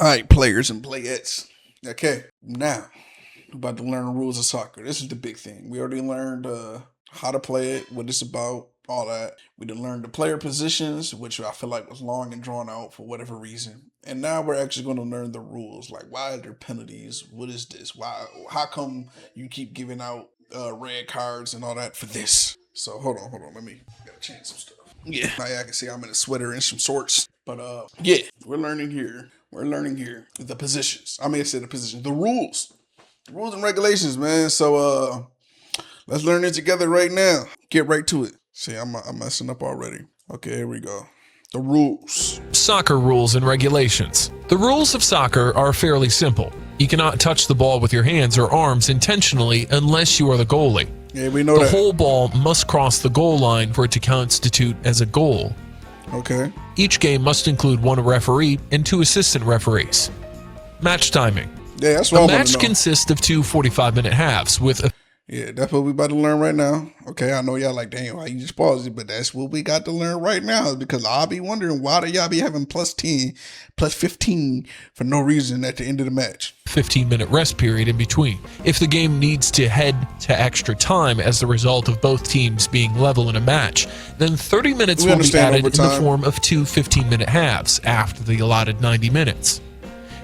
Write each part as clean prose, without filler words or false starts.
right, players and playettes. Okay, now we're about to learn the rules of soccer. This is the big thing. We already learned how to play it, what it's about, all that. We done learned the player positions, which I feel like was long and drawn out for whatever reason. And now we're actually going to learn the rules. Like, why are there penalties? What is this? Why? How come you keep giving out red cards and all that for this? So hold on. Let me gotta change some stuff. Yeah, now I can see I'm in a sweater and some shorts. But yeah, we're learning here. We're learning here the positions. I said the positions, the rules and regulations, man. So let's learn it together right now. Get right to it. See, I'm messing up already. Okay, here we go. The rules. Soccer rules and regulations. The rules of soccer are fairly simple. You cannot touch the ball with your hands or arms intentionally unless you are the goalie. Yeah, we know the that. whole ball must cross the goal line for it to constitute as a goal. Okay. Each game must include one referee and two assistant referees. Match timing. Yeah, that's what I want to match know. consists of two 45-minute halves with a Yeah, that's what we about to learn right now. Okay, I know y'all like, damn, why you just pause it? But that's what we got to learn right now, because I'll be wondering, why do y'all be having plus 10, plus 15 for no reason at the end of the match? 15-minute rest period in between. If the game needs to head to extra time as the result of both teams being level in a match, then 30 minutes will be added in the form of two 15-minute halves after the allotted 90 minutes.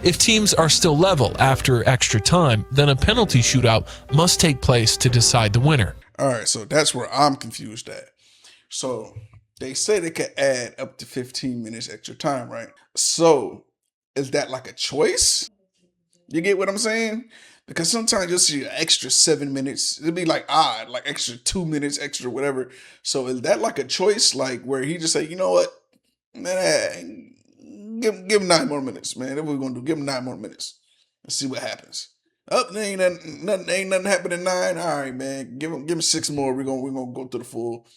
If teams are still level after extra time, then a penalty shootout must take place to decide the winner. All right, so that's where I'm confused at. So they say they could add up to 15 minutes extra time, right? So is that like a choice? You get what I'm saying? Because sometimes you'll see an extra 7 minutes. It'll be like odd, like extra 2 minutes, extra whatever. So is that like a choice, like where he just say, you know what, man, give him 9 more minutes, man. That's what we're gonna do. Give him 9 more minutes and see what happens. There ain't nothing happening in 9. All right, man. Give him 6 more. We're gonna go to the full.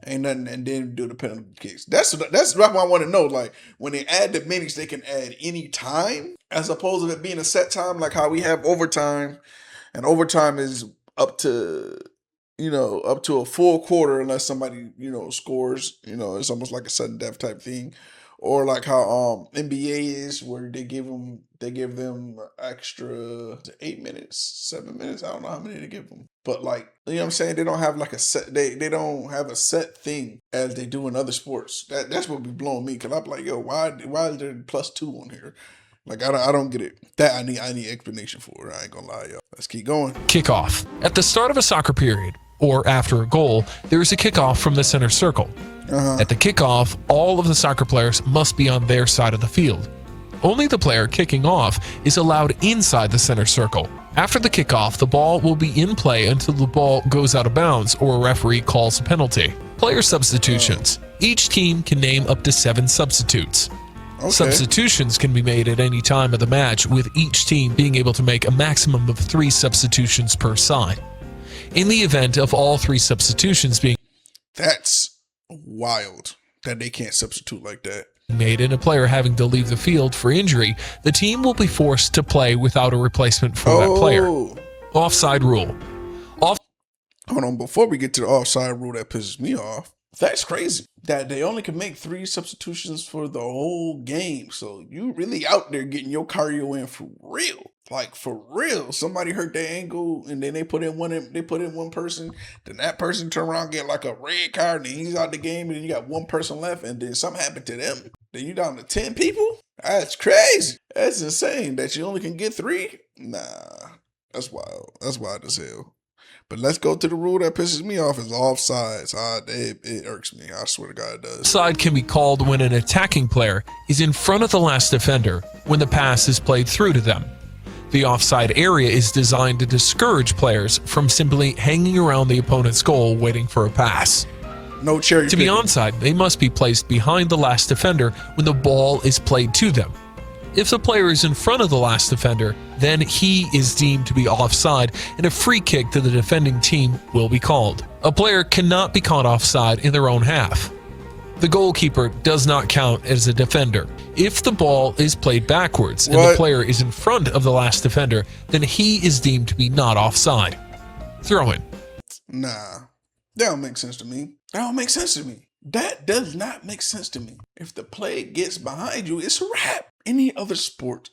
Ain't nothing, and then do the penalty kicks. That's what I want to know. Like, when they add the minutes, they can add any time as opposed to it being a set time, like how we have overtime, and overtime is up to a full quarter unless somebody scores. It's almost like a sudden death type thing. Or like how NBA is, where they give them extra 8 minutes, 7 minutes. I don't know how many they give them, but like, you know what I'm saying. They don't have like a set. They don't have a set thing as they do in other sports. That's what be blowing me, because I'm like, yo, why is there +2 on here? Like, I don't get it. That I need explanation for it. I ain't gonna lie, y'all. Let's keep going. Kickoff. At the start of a soccer period, or after a goal, there is a kickoff from the center circle. At the kickoff, all of the soccer players must be on their side of the field. Only the player kicking off is allowed inside the center circle. After the kickoff, the ball will be in play until the ball goes out of bounds or a referee calls a penalty. Player substitutions. Each team can name up to 7 substitutes. Okay. Substitutions can be made at any time of the match, with each team being able to make a maximum of 3 substitutions per side. In the event of all 3 substitutions being That's wild that they can't substitute like that. Made and a player having to leave the field for injury, the team will be forced to play without a replacement for that player. Offside rule. Hold on, before we get to the offside rule that pisses me off, that's crazy that they only can make 3 substitutions for the whole game. So you really out there getting your cardio in for real. Like, for real. Somebody hurt their ankle and then they put in one person, then that person turn around and get like a red card, and then he's out the game, and then you got one person left, and then something happened to them. Then you down to 10 people? That's crazy. That's insane that you only can get 3. Nah, that's wild. That's wild as hell. But let's go to the rule that pisses me off, is offsides. It irks me. I swear to God it does. Offside can be called when an attacking player is in front of the last defender when the pass is played through to them. The offside area is designed to discourage players from simply hanging around the opponent's goal waiting for a pass. No cherry To be onside, they must be placed behind the last defender when the ball is played to them. If the player is in front of the last defender, then he is deemed to be offside, and a free kick to the defending team will be called. A player cannot be caught offside in their own half. The goalkeeper does not count as a defender. If the ball is played backwards and the player is in front of the last defender, then he is deemed to be not offside. Throw in. Nah, that don't make sense to me. That does not make sense to me. If the play gets behind you, it's a wrap. Any other sport,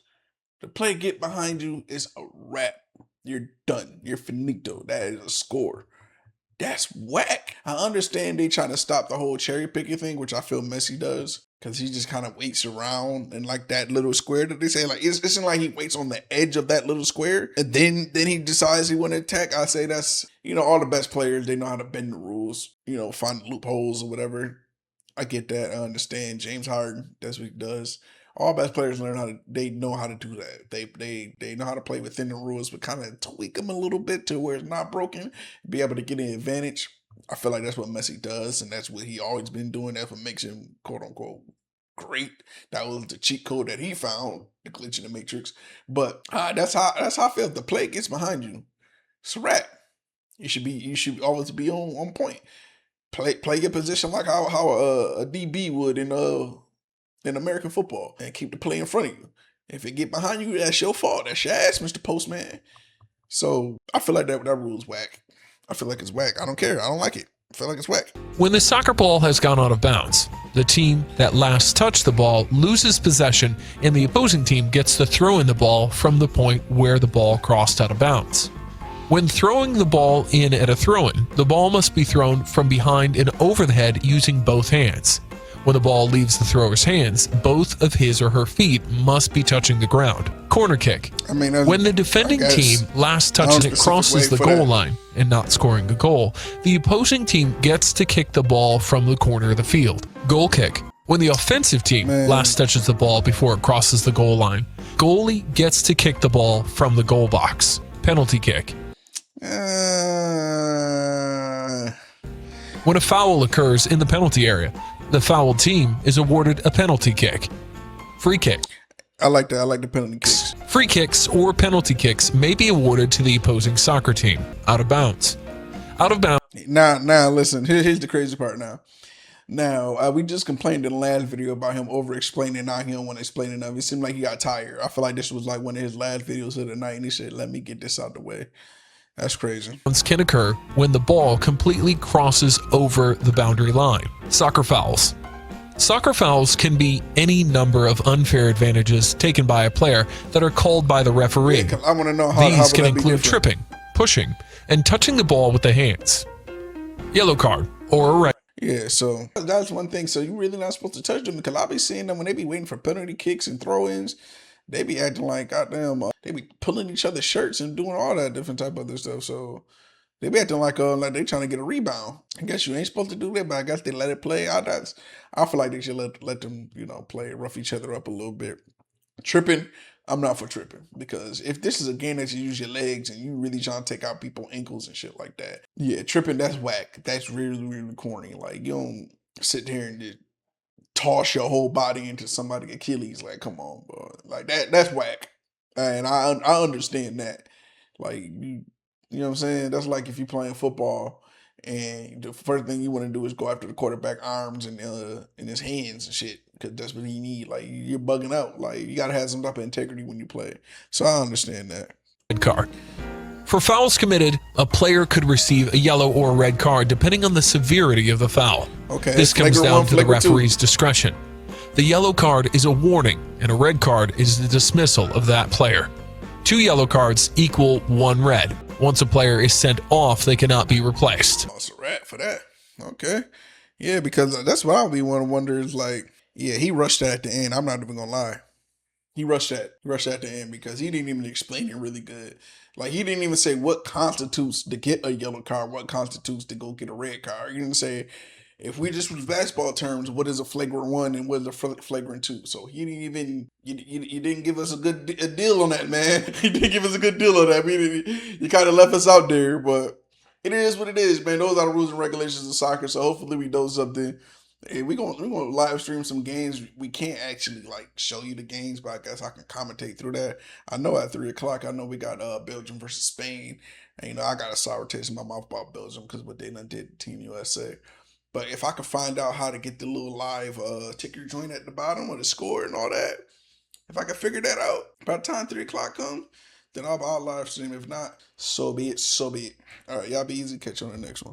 The play get behind you is a wrap. You're done. You're finito. That is a score. That's whack. I understand they trying to stop the whole cherry picking thing, which I feel Messi does, because he just kind of waits around and like that little square that they say, like it's like he waits on the edge of that little square and then he decides he want to attack. I say that's, all the best players, they know how to bend the rules, find loopholes or whatever. I get that. I understand. James Harden, that's what he does. All best players they know how to do that. They know how to play within the rules, but kind of tweak them a little bit to where it's not broken, be able to get an advantage. I feel like that's what Messi does, and that's what he always been doing. That's what makes him quote unquote great. That was the cheat code that he found, the glitch in the matrix. But that's how I feel. If the play gets behind you, it's a wrap. You should always be on point. Play your position like how a DB would in American football, and keep the play in front of you. If it get behind you, that's your fault. That's your ass, Mr. Postman. So I feel like that rule's whack. I feel like it's whack. I don't care. I don't like it. I feel like it's whack. When the soccer ball has gone out of bounds, the team that last touched the ball loses possession, and the opposing team gets to throw in the ball from the point where the ball crossed out of bounds. When throwing the ball in at a throw-in, the ball must be thrown from behind and over the head using both hands. When the ball leaves the thrower's hands, both of his or her feet must be touching the ground. Corner kick. When the defending team last touches and crosses the goal line and not scoring a goal, the opposing team gets to kick the ball from the corner of the field. Goal kick. When the offensive team last touches the ball before it crosses the goal line, goalie gets to kick the ball from the goal box. Penalty kick. When a foul occurs in the penalty area, the fouled team is awarded a penalty kick. Free kick. I like that. I like the penalty kicks. Free kicks or penalty kicks may be awarded to the opposing soccer team. Out of bounds. Out of bounds. Now, listen. Here's the crazy part now. Now, we just complained in the last video about him over-explaining. Now he don't want to explain enough. It seemed like he got tired. I feel like this was like one of his last videos of the night, and he said, let me get this out the way. That's crazy. Can occur when the ball completely crosses over the boundary line. Soccer fouls. Soccer fouls can be any number of unfair advantages taken by a player that are called by the referee. Yeah, I want to know how these can include tripping, pushing, and touching the ball with the hands. Yellow card or a red. Yeah, so that's one thing. So you're really not supposed to touch them, because I be seeing them when they be waiting for penalty kicks and throw-ins. They be acting like goddamn. They be pulling each other's shirts and doing all that different type of other stuff. So they be acting like they trying to get a rebound. I guess you ain't supposed to do that, but I guess they let it play. I feel like they should let them play, rough each other up a little bit. Tripping, I'm not for tripping, because if this is a game that you use your legs and you really trying to take out people's ankles and shit like that, yeah, tripping, that's whack. That's really, really corny. Like, you don't sit there and just toss your whole body into somebody's Achilles. Like, come on, bro. Like that's whack. And I understand that. Like, you know what I'm saying? That's like if you're playing football and the first thing you want to do is go after the quarterback arms and in his hands and shit, because that's what he need. Like, you're bugging out. Like, you gotta have some type of integrity when you play. So I understand that. Red card. For fouls committed, a player could receive a yellow or a red card depending on the severity of the foul. Okay. This comes down to the referee's discretion. The yellow card is a warning, and a red card is the dismissal of that player. 2 yellow cards equal 1 red. Once a player is sent off, they cannot be replaced. Oh, it's a rat for that. Okay. Yeah, because that's what I'll be wonder is like, yeah, he rushed that at the end. I'm not even gonna lie. He rushed that at the end because he didn't even explain it really good. Like, he didn't even say what constitutes to get a yellow card, what constitutes to go get a red card. He didn't say, if we just use basketball terms, what is a flagrant 1 and what is a flagrant 2? So he didn't even, you didn't give us a deal on that, man. He didn't give us a good deal on that. You kind of left us out there, but it is what it is, man. Those are the rules and regulations of soccer. So hopefully we know something. Hey, we're gonna live stream some games. We can't actually show you the games, but I guess I can commentate through that. I know at 3:00, I know we got Belgium versus Spain, and I got a sour taste in my mouth about Belgium because what they done did to Team USA. But if I can find out how to get the little live ticker joint at the bottom of the score and all that, if I can figure that out by the time 3:00 comes, then I'll live stream. If not, so be it. All right, y'all be easy. Catch you on the next one.